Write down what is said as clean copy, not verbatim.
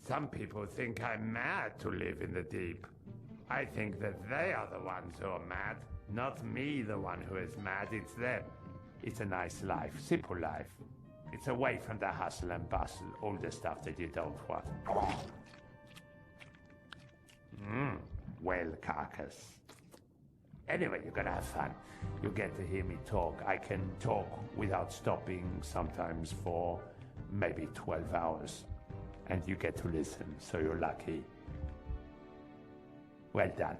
Some people think I'm mad to live in the deep. I think that they are the ones who are mad. Not me, the one who is mad, it's them. It's a nice life, simple life. It's away from the hustle and bustle, all the stuff that you don't want. Well, carcass. Anyway, you're gonna have fun. You get to hear me talk. I can talk without stopping, sometimes for maybe 12 hours. And you get to listen, so you're lucky. Well done.